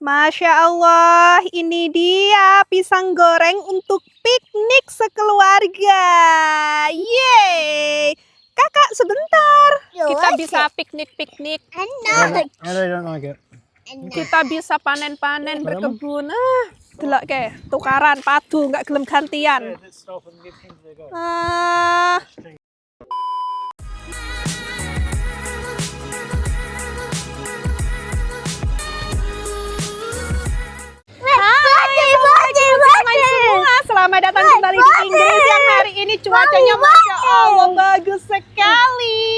Masya Allah, ini dia pisang goreng untuk piknik sekeluarga. Yeay. Kakak, sebentar. Kita bisa piknik-piknik. I don't like it. Kita bisa panen-panen, berkebun. Delok ke, tukaran, padu, nggak gelem gantian. Selamat datang kembali di Inggris yang hari ini cuacanya Masya Allah bagus sekali.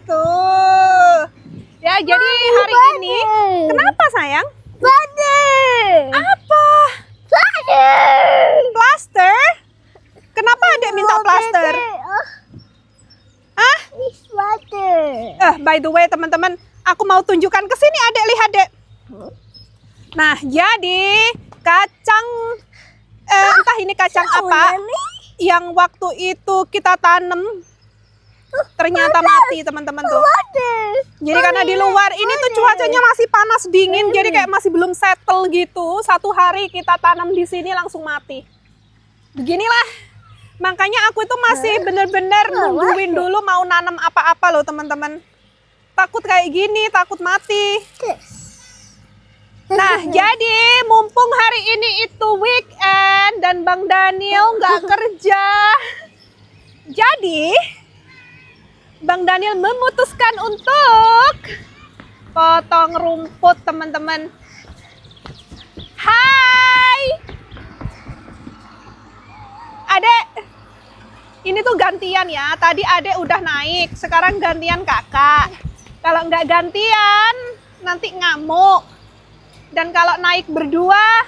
Tuh. Ya, jadi hari ini kenapa sayang? Apa? Plaster? Kenapa adek minta plaster? By the way teman-teman, aku mau tunjukkan ke sini adek, lihat dek. Nah, jadi kacang entah ini kacang apa yang waktu itu kita tanam ternyata mati teman-teman tuh. Jadi karena di luar ini tuh cuacanya masih panas dingin, jadi kayak masih belum settle gitu. Satu hari kita tanam di sini langsung mati. Beginilah. Makanya aku itu masih bener-bener nungguin dulu mau nanam apa-apa loh teman-teman. Takut kayak gini, takut mati. Nah, jadi mumpung hari ini itu weekend dan Bang Daniel nggak kerja, jadi Bang Daniel memutuskan untuk potong rumput teman-teman. Hai, adek, ini tuh gantian ya. Tadi adek udah naik, sekarang gantian kakak. Kalau nggak gantian, nanti ngamuk. Dan kalau naik berdua,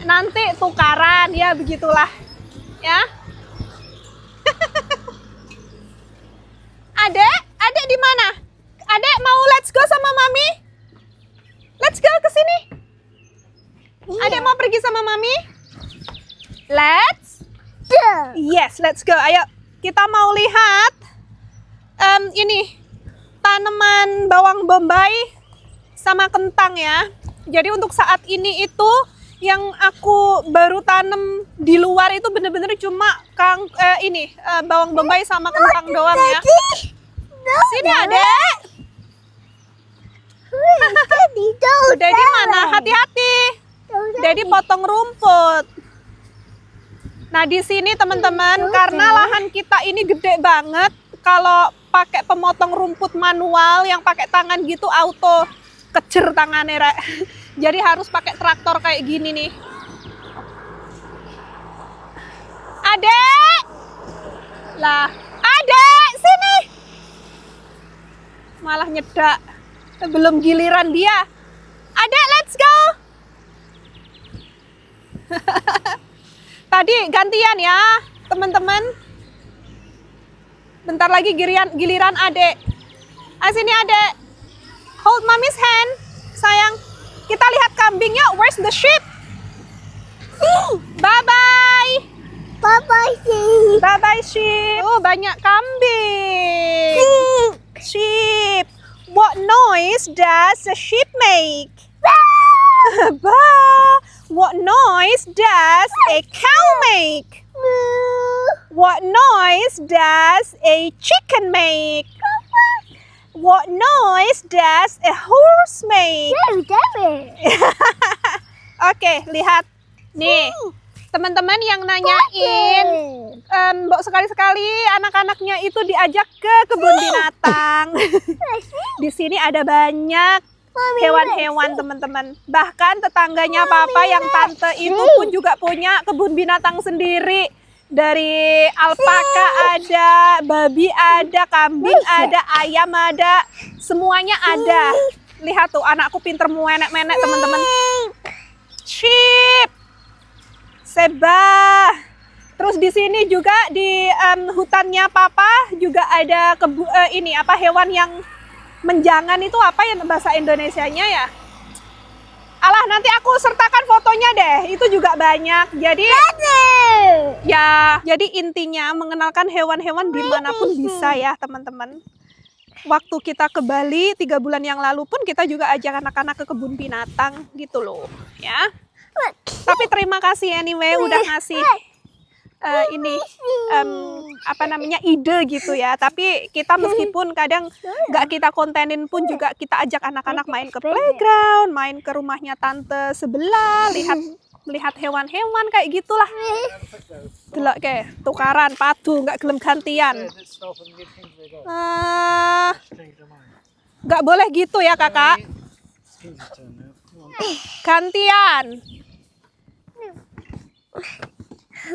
nanti tukaran, ya begitulah. Ya. Adek di mana? Adek mau let's go sama mami? Let's go ke sini. Adek mau pergi sama mami? Let's go. Yes, let's go. Ayo, kita mau lihat ini tanaman bawang bombay sama kentang ya. Jadi untuk saat ini itu yang aku baru tanam di luar itu bener-bener cuma bawang bombay sama kentang doang ya. Sini adek. Daddy mana? Hati-hati. Daddy potong rumput. Nah di sini teman-teman, karena lahan kita ini gede banget, kalau pakai pemotong rumput manual yang pakai tangan gitu auto kejer tangannya, Rek. Jadi harus pakai traktor kayak gini nih. Adek! Lah, adek, sini! Malah nyedak. Belum giliran dia. Adek, let's go! Tadi gantian ya, teman-teman. Bentar lagi giliran adek. Sini adek. Hold mommy's hand, sayang. Kita lihat kambingnya. Where's the sheep? Bye-bye. Bye-bye, sheep. Bye-bye, sheep. Oh, banyak kambing. Sheep. What noise does a sheep make? Bah. What noise does a cow make? What noise does a chicken make? What noise does a horse make? Oke, lihat. Nih, teman-teman yang nanyain, Mbok sekali-sekali anak-anaknya itu diajak ke kebun binatang. Di sini ada banyak hewan-hewan, teman-teman. Bahkan tetangganya papa yang tante itu pun juga punya kebun binatang sendiri. Dari alpaka ada, babi ada, kambing ada, ayam ada, semuanya ada. Lihat tuh, anakku pinter menek-menek teman-teman. Sheep, seba. Terus di sini juga di hutannya papa juga ada hewan yang menjangan, itu apa ya bahasa Indonesianya ya? Alah, nanti aku sertakan fotonya deh. Itu juga banyak. Jadi ya, jadi intinya mengenalkan hewan-hewan dimanapun bisa ya teman-teman. waktu kita ke Bali 3 bulan yang lalu pun kita juga ajak anak-anak ke kebun binatang gitu loh, ya. Tapi terima kasih anyway udah ngasih ide gitu ya. Tapi kita meskipun kadang nggak kita kontenin pun juga kita ajak anak-anak main ke playground, main ke rumahnya tante sebelah, melihat hewan-hewan kayak gitulah. Delok ke tukaran padu nggak gelem gantian. Nggak boleh gitu ya kakak. Gantian.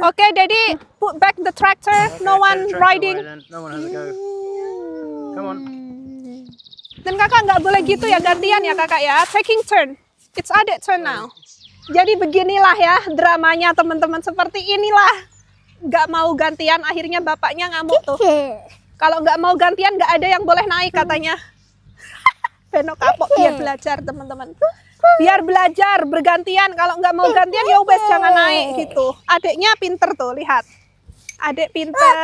Oke, Daddy, put back the tractor. No one riding. No one has a go. Come on. Dan kakak nggak boleh gitu ya, gantian ya kakak ya. Taking turn. It's adik turn now. Jadi beginilah ya dramanya teman-teman, seperti inilah. Nggak mau gantian, akhirnya bapaknya ngamuk tuh. Kalau nggak mau gantian nggak ada yang boleh naik katanya. Benok kapok biar belajar teman-teman. Biar belajar bergantian, kalau nggak mau gantian ya wes jangan naik gitu. Adiknya pinter tuh, lihat. Adik pinter,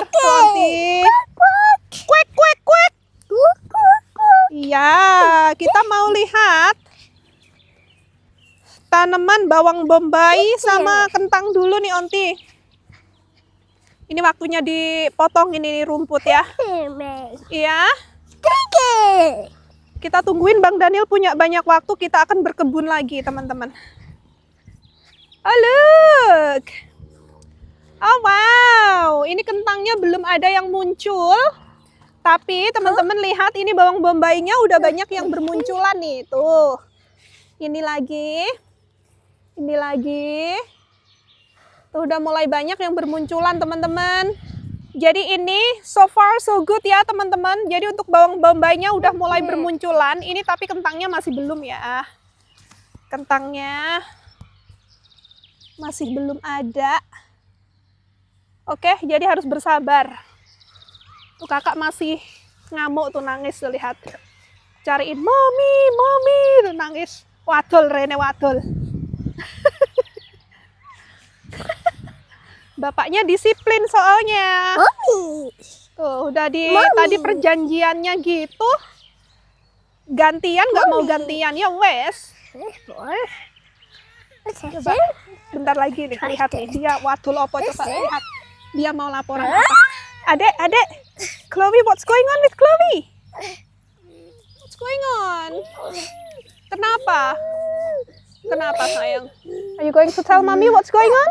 Sonti. Kuek, kuek, kuek. Iya, kita mau lihat tanaman bawang bombay sama kentang dulu nih Onti. Ini waktunya dipotong ini rumput ya. Iya. Kita tungguin Bang Daniel punya banyak waktu, kita akan berkebun lagi teman-teman. Oh look. Oh wow, ini kentangnya belum ada yang muncul. Tapi teman-teman lihat ini bawang bombaynya udah banyak yang bermunculan nih. Tuh. Ini lagi. Ini lagi. Tuh udah mulai banyak yang bermunculan teman-teman. Jadi ini so far so good ya teman-teman. Jadi untuk bawang bombaynya udah mulai bermunculan. Ini tapi kentangnya masih belum ya. Kentangnya masih belum ada. Oke, jadi harus bersabar. Tuh kakak masih ngamuk tuh, nangis tuh, lihat. Cariin mami, mami, tuh nangis. Wadul Rene wadul. Bapaknya disiplin soalnya. Tuh udah tadi perjanjiannya gitu. Gantian nggak mau gantian ya wes. Coba bentar lagi nih, lihat nih dia wadul opo, coba lihat. Dia mau laporan apa? Adek, Chloe, what's going on with Chloe? What's going on? Kenapa? Kenapa sayang? Are you going to tell mommy what's going on?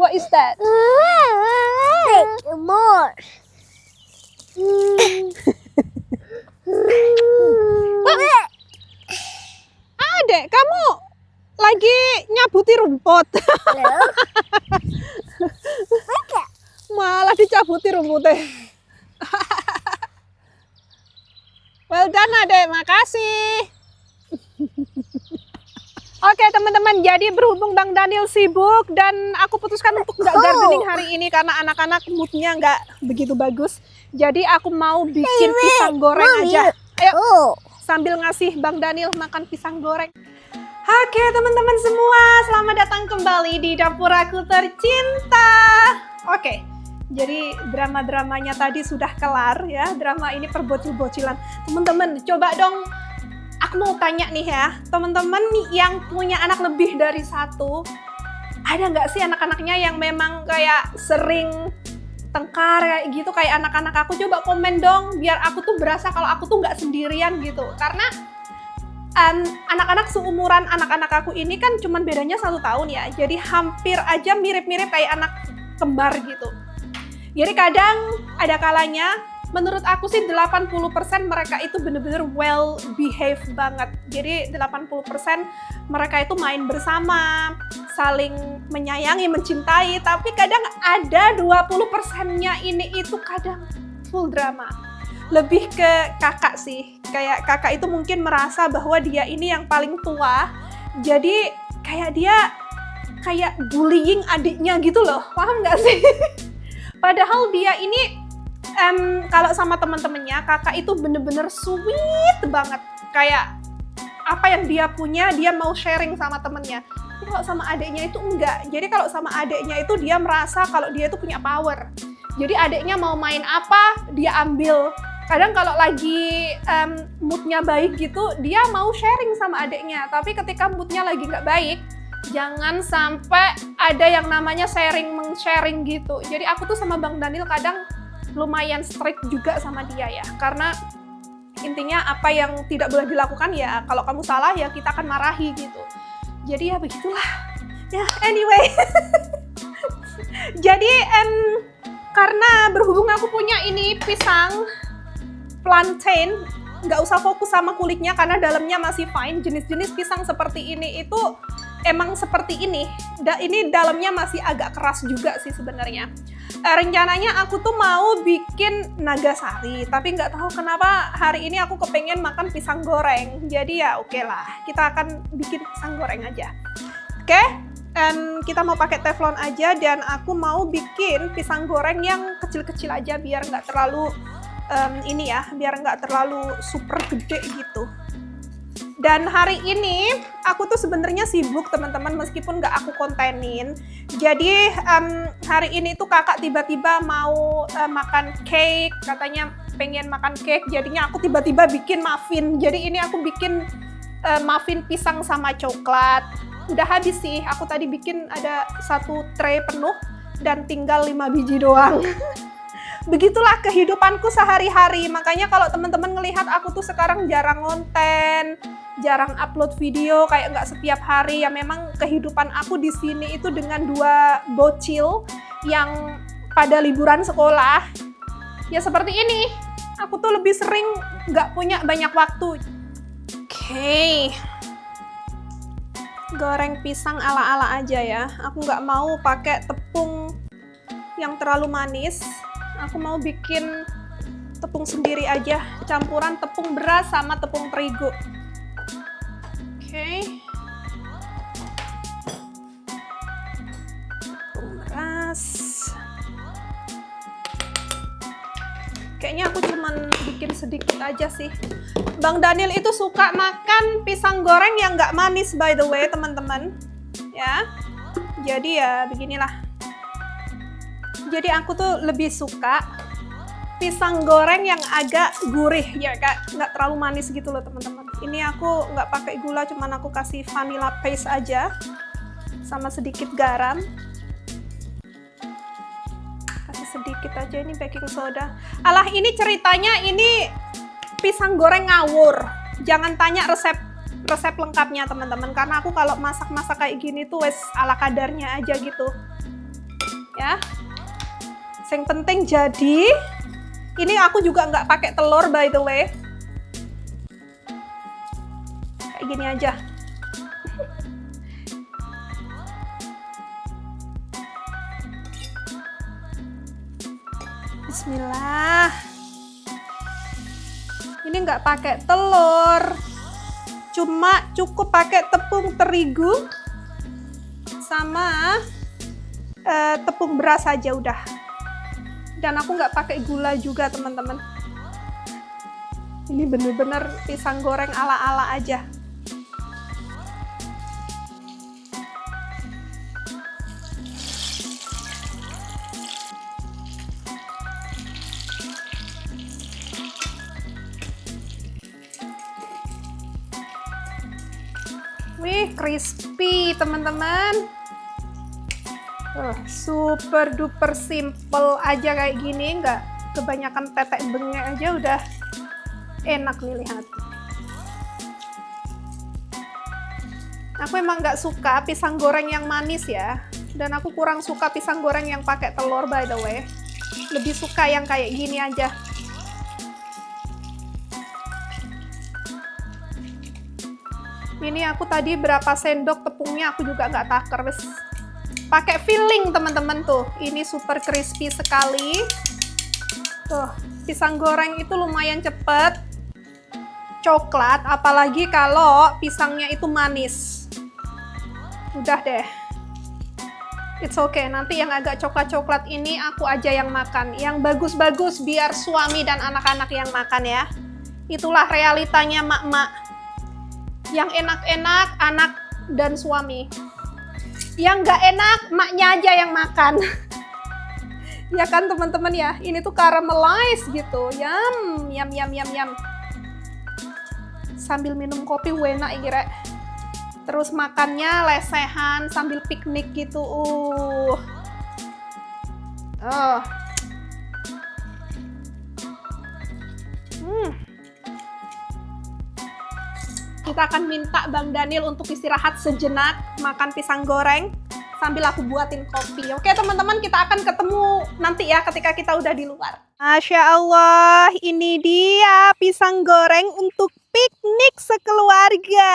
What is that? More. Adek, kamu lagi nyabuti rumput. Malah dicabuti rumputnya. Well done adek, makasih. Oke teman-teman, jadi berhubung Bang Daniel sibuk dan aku putuskan untuk nggak gardening hari ini karena anak-anak moodnya nggak begitu bagus. Jadi aku mau bikin pisang goreng aja. Ayo, sambil ngasih Bang Daniel makan pisang goreng. Oke teman-teman semua, selamat datang kembali di dapur aku tercinta. Oke, jadi drama-dramanya tadi sudah kelar ya. Drama ini perbocil-bocilan. Teman-teman, coba dong. Aku mau tanya nih ya, teman-teman yang punya anak lebih dari satu, ada nggak sih anak-anaknya yang memang kayak sering tengkar kayak gitu, kayak anak-anak aku? Coba komen dong, biar aku tuh berasa kalau aku tuh nggak sendirian gitu. Karena anak-anak seumuran anak-anak aku ini kan cuman bedanya 1 tahun ya, jadi hampir aja mirip-mirip kayak anak kembar gitu. Jadi kadang ada kalanya, menurut aku sih 80% mereka itu bener-bener well behave banget. Jadi 80% mereka itu main bersama, saling menyayangi, mencintai. Tapi kadang ada 20%-nya ini itu kadang full drama. Lebih ke kakak sih. Kayak kakak itu mungkin merasa bahwa dia ini yang paling tua. Jadi kayak dia kayak bullying adiknya gitu loh. Paham nggak sih? Padahal dia ini kalau sama teman-temannya, kakak itu bener-bener sweet banget. Kayak apa yang dia punya, dia mau sharing sama temennya. Tapi kalau sama adiknya itu enggak. Jadi kalau sama adiknya itu dia merasa kalau dia itu punya power. Jadi adiknya mau main apa, dia ambil. Kadang kalau lagi moodnya baik gitu, dia mau sharing sama adiknya. Tapi ketika moodnya lagi nggak baik, jangan sampai ada yang namanya sharing-sharing gitu. Jadi aku tuh sama Bang Daniel kadang lumayan strict juga sama dia ya. Karena intinya apa yang tidak boleh dilakukan ya, kalau kamu salah ya kita akan marahi gitu. Jadi ya begitulah. Ya, anyway. Jadi karena berhubung aku punya ini pisang plantain, nggak usah fokus sama kulitnya karena dalamnya masih fine. Jenis-jenis pisang seperti ini itu emang seperti ini. Ini dalamnya masih agak keras juga sih sebenarnya. Rencananya aku tuh mau bikin nagasari, tapi nggak tahu kenapa hari ini aku kepengen makan pisang goreng. Jadi ya oke lah, kita akan bikin pisang goreng aja. Oke? Kita mau pakai teflon aja dan aku mau bikin pisang goreng yang kecil-kecil aja biar nggak terlalu ini ya, biar nggak terlalu super gede gitu. Dan hari ini aku tuh sebenarnya sibuk teman-teman meskipun nggak aku kontenin. Jadi hari ini tuh kakak tiba-tiba mau makan cake, katanya pengen makan cake. Jadinya aku tiba-tiba bikin muffin. Jadi ini aku bikin muffin pisang sama coklat. Udah habis sih, aku tadi bikin ada 1 tray penuh dan tinggal 5 biji doang. Begitulah kehidupanku sehari-hari, makanya kalau teman-teman ngelihat aku tuh sekarang jarang konten, jarang upload video, kayak nggak setiap hari, ya memang kehidupan aku di sini itu dengan 2 bocil yang pada liburan sekolah, ya seperti ini, aku tuh lebih sering nggak punya banyak waktu. Oke. Goreng pisang ala-ala aja ya. Aku nggak mau pakai tepung yang terlalu manis. Aku mau bikin tepung sendiri aja. Campuran tepung beras sama tepung terigu. Oke. Tepung beras. Kayaknya aku cuman bikin sedikit aja sih. Bang Daniel itu suka makan pisang goreng yang nggak manis by the way teman-teman. Ya, jadi ya beginilah. Jadi aku tuh lebih suka pisang goreng yang agak gurih ya, nggak terlalu manis gitu loh teman-teman. Ini aku nggak pakai gula, cuman aku kasih vanilla paste aja sama sedikit garam. Kasih sedikit aja ini baking soda. Alah ini ceritanya ini pisang goreng ngawur. Jangan tanya resep lengkapnya teman-teman, karena aku kalau masak-masak kayak gini tuh wes ala kadarnya aja gitu. Ya. Yang penting jadi, ini aku juga nggak pakai telur by the way. Kayak gini aja. Bismillah. Ini nggak pakai telur, cuma cukup pakai tepung terigu sama tepung beras aja udah. Dan aku nggak pakai gula juga teman-teman. Ini bener-bener pisang goreng ala-ala aja. Wih, crispy teman-teman. Super duper simple aja kayak gini, nggak kebanyakan tetek bengek aja udah enak nih lihat. Aku emang nggak suka pisang goreng yang manis ya, dan aku kurang suka pisang goreng yang pakai telur by the way. Lebih suka yang kayak gini aja. Ini aku tadi berapa sendok tepungnya aku juga nggak taker, wes. Pakai filling teman-teman tuh. Ini super crispy sekali. Tuh, pisang goreng itu lumayan cepet coklat, apalagi kalau pisangnya itu manis. Udah deh. It's okay, nanti yang agak coklat-coklat ini aku aja yang makan. Yang bagus-bagus biar suami dan anak-anak yang makan ya. Itulah realitanya mak-mak. Yang enak-enak anak dan suami. Yang nggak enak, maknya aja yang makan. Ya kan teman-teman ya, ini tuh caramelize gitu. Yum, yum, yum, yum, yum. Sambil minum kopi enak ini rek. Terus makannya lesehan sambil piknik gitu. Oh. Kita akan minta Bang Daniel untuk istirahat sejenak, makan pisang goreng sambil aku buatin kopi. Oke teman-teman, kita akan ketemu nanti ya ketika kita udah di luar. Masya Allah, ini dia pisang goreng untuk piknik sekeluarga.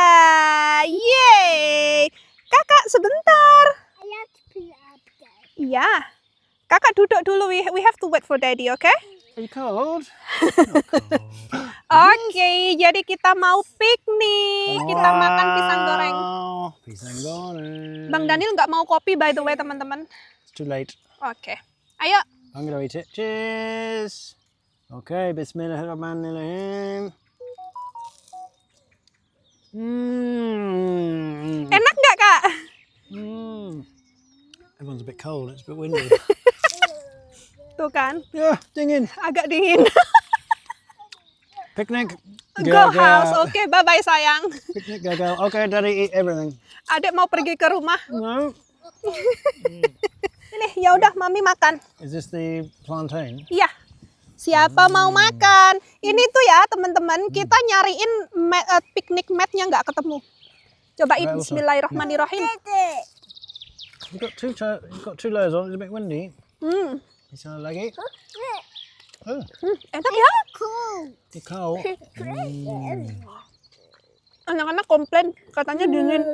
Yeay! Kakak sebentar. Iya. Kakak duduk dulu, we have to wait for daddy, oke? Are you cold? Oke, jadi kita mau piknik. Kita makan pisang goreng. Pisang goreng. Bang Daniel nggak mau kopi by the way teman-teman. It's too late. Oke, ayo. I'm gonna eat it. Cheers. Okay, bismillahirrahmanirrahim. Enak nggak kak? Everyone's a bit cold. It's a bit windy. Tuh kan, Yeah, dingin. agak dingin. Picnic. Go house, oke, bye-bye sayang. Picnic, go. Okay, Daddy, eat everything. Adek mau pergi ke rumah. No. Ini, ya udah, mami makan. Is this the plantain? Iya. Siapa mau makan? Ini tuh ya teman-teman, kita nyariin picnic mat-nya nggak ketemu. Cobain, Right, also. bismillahirrahmanirrahim. You've got two layers on. It's a bit windy. You sound like it. Oh, Enak ya? you're cold. Anak-anak komplain, katanya dingin.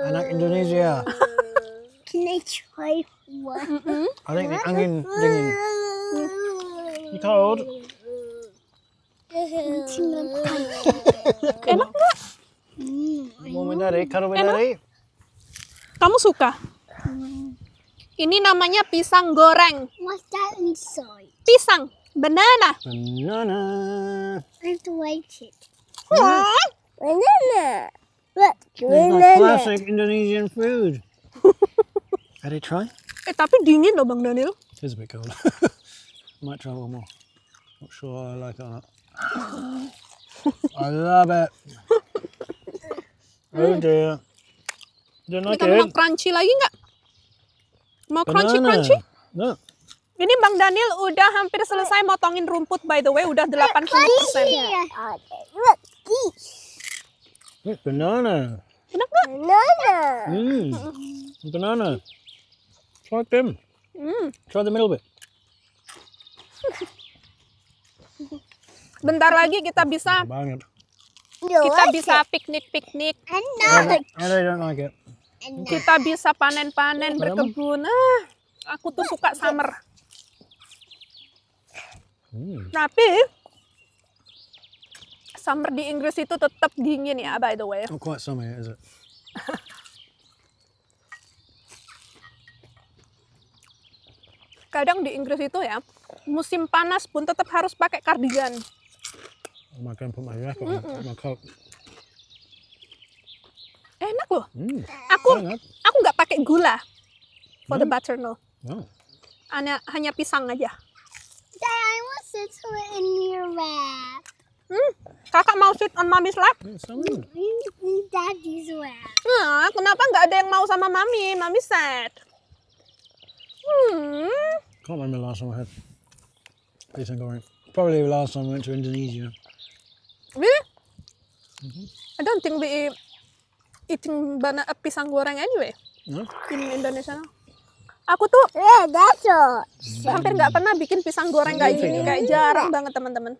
Anak Indonesia. Can I try one? I think the angin dingin. You cold? Enak nggak? Warm with Daddy. Cuddle with Daddy. Kamu suka? Ini namanya pisang goreng. What's that inside? Pisang, banana. Banana. I have to wait it. Wah, Banana. Look, It's like classic Indonesian food. Daddy, try. tapi dingin loh Bang Daniel. It is a bit cold. Might try one more. Not sure I like it or not. I love it. Oh dear. Don't Ini like kamu mau it. crunchy lagi nggak? Mau Banana. crunchy? Look. Ini Bang Daniel udah hampir selesai motongin rumput by the way, udah 80%. Here. Look, geese. Look, banana. Enak nggak? Banana. Banana. Try them. Try the middle bit. Bentar lagi kita bisa Banget. piknik-piknik. And now, I don't like it. Kita bisa panen-panen, berkebun. Aku tuh suka summer. Tapi summer di Inggris itu tetap dingin ya, by the way. Not quite summer yet, is it? Kadang di Inggris itu ya, musim panas pun tetap harus pakai kardigan. I'm not going to put my jacket on. Put my coat. Enak loh. Aku. Aku nggak pakai gula for the butter no. Oh. Hanya pisang aja. Dad, I want to sit in your lap. Kakak mau sit on mommy's lap? Daddy's lap. Nah, kenapa nggak ada yang mau sama mami? Mami sad. Can't remember the last time I had pisang goreng. Probably the last time I went to Indonesia. Really? I don't think we eating pisang goreng anyway No? in Indonesia. Aku tuh Yeah, that's all. hampir nggak pernah bikin pisang goreng kayak gini, kayak jarang banget teman-teman.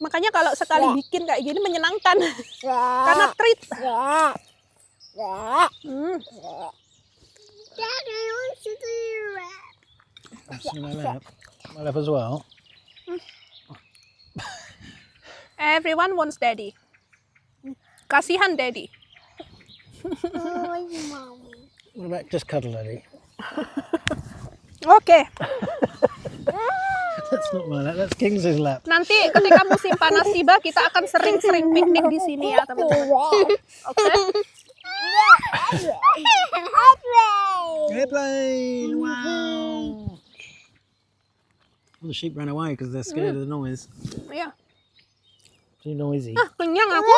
Makanya kalau sekali bikin kayak gini menyenangkan karena treat. Dad, I want to do your lap. See my lap. My lap as well. Everyone wants daddy. Kasihan daddy. Oh, mommy. What about just cuddle, Daddy? Oke, That's not my lap. That's Kingsley's lap. nanti ketika musim panas tiba kita akan sering-sering piknik di sini ya teman-teman. Oke. Airplane! Wow! Well, the sheep ran away because they're scared of the noise. Iya. Too noisy. Ah, kenyang aku.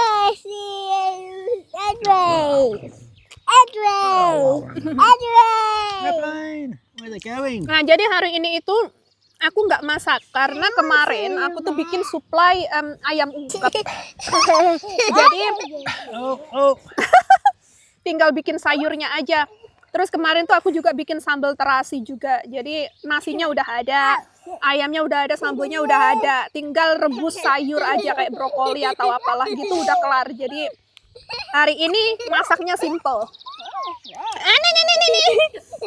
Airplane! Where are they going? Nah, jadi hari ini itu aku nggak masak karena kemarin aku tuh bikin suplai ayam ungkep. Jadi Oh! tinggal bikin sayurnya aja. Terus kemarin tuh aku juga bikin sambal terasi juga. Jadi nasinya udah ada, ayamnya udah ada, sambalnya udah ada. Tinggal rebus sayur aja kayak brokoli atau apalah gitu udah kelar. Jadi hari ini masaknya simple. Nih.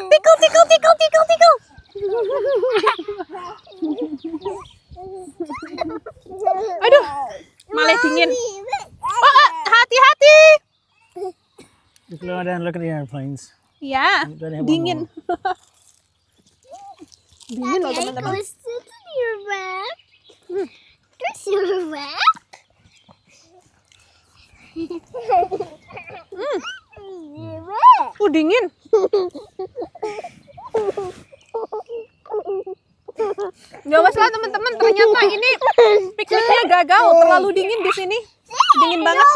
Tikul. Aduh, malah dingin. Oh, hati-hati. Just lie down and look at the airplanes. Ya, Don't have one dingin. more. Dingin loh Daddy, teman-teman. go sit in your bed. Go sit in your bed. Dingin. Ya wes lah teman-teman, ternyata ini pikniknya gagal, terlalu dingin di sini. Dingin banget.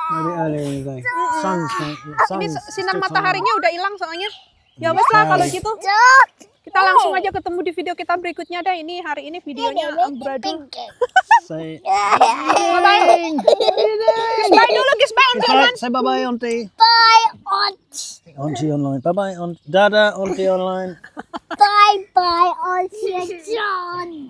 Maybe earlier in the day. Ini Sun's sinar still mataharinya udah hilang soalnya. Ya wes lah kalau gitu. Kita langsung aja ketemu di video kita berikutnya dah. Ini hari ini videonya amburadul. Say, Bye-bye. Kiss bye dulu, kiss bye untuk Evan. say bye-bye, Auntie. Bye, Aunt. Auntie online. Bye-bye, Dada, Auntie online. Bye, Auntie John.